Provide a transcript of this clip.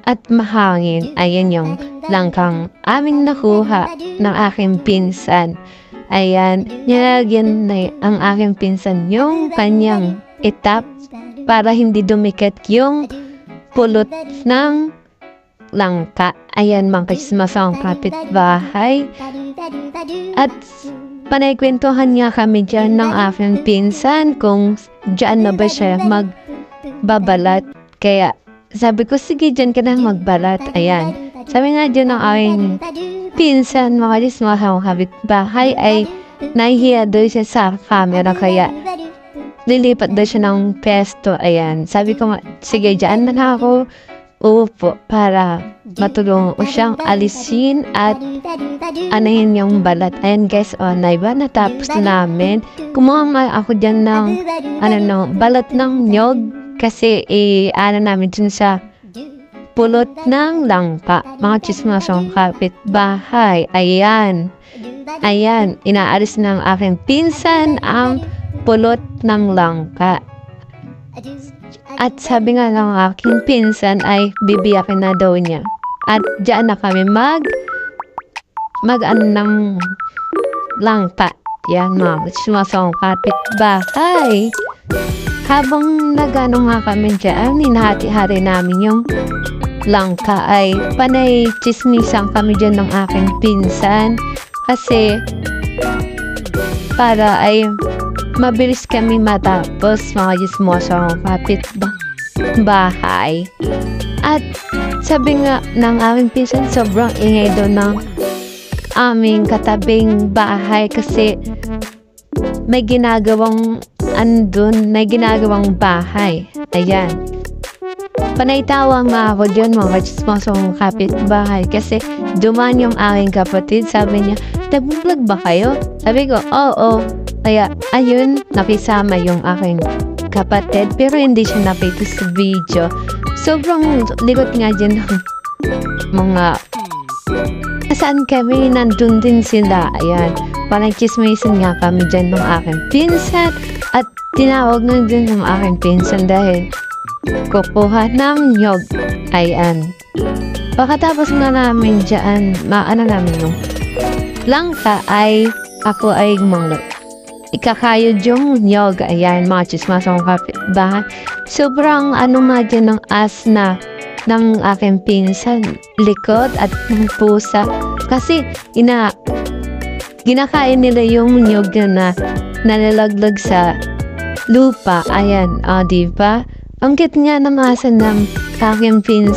at mahangin. Ayan yung langkang aming nakuha ng aking pinsan. Ayan, nilagyan na ang aking pinsan yung kanyang itap para hindi dumikit yung pulot ng langka. Ayan, mga kasmasang kapitbahay. At panay-kwentuhan niya kami dyan ng aking pinsan kung dyan na ba siya magbabalat. Kaya sabi ko, sige, dyan ka na magbalat. Ayan. Sabi nga dyan ng aking pinsan, mga kapitbahay, ay nahihiya daw siya sa camera. Kaya lilipat daw siya ng pesto. Ayan. Sabi ko, sige, dyan na ako upo para matulungan ko siyang alisin at anahin yung balat. Ayan guys, naiba, natapos na namin. Kumuha ako dyan ng balat ng nyog kasi namin dyan sa pulot ng langka. Mga chismasong kapitbahay. Ayan. Ayan, inaalis ng aking pinsan ang pulot ng langka. At sabi nga ng aking pinsan ay bibiyakin na daw niya. At diyan na kami mag ng langka. Yan mga sumasong kapitbahay. Habang nagano nga kami diyan, hinahati-hari namin yung langka ay panay chismisang kami diyan ng aking pinsan. Kasi para ay mabilis kami matapos mga chismosong kapitbahay. At sabi nga ng aming pinsan, sobrang ingay daw ng aming katabing bahay kasi may ginagawang bahay. Ayan. Panaytawang nga ako dyan mga chismosong kapitbahay kasi dumaan yung aking kapatid. Sabi niya, nag-vlog ba kayo? Sabi ko, oo. Kaya, ayun, nakisama yung aking kapatid. Pero hindi siya napito sa video. Sobrang likot nga dyan ng mga... Saan kami? Nandun din sila. Ayan. Parang chismisan nga kami dyan ng aking pinsan. At tinawag na din ng aking pinsan dahil kukuha ng nyog. Ayan. Pagkatapos nga namin dyan, namin yung langka ay ako ay ikakayod yung nyog. Ayan, mga chismasong kapitbahay. Sobrang nga dyan ng asna ng aking pinsan, likod at ng pusa. Kasi ginakain nila yung nyog na nalalaglag sa lupa. Ayan, diba? Ang cute nga ng asa ng aking pinsan.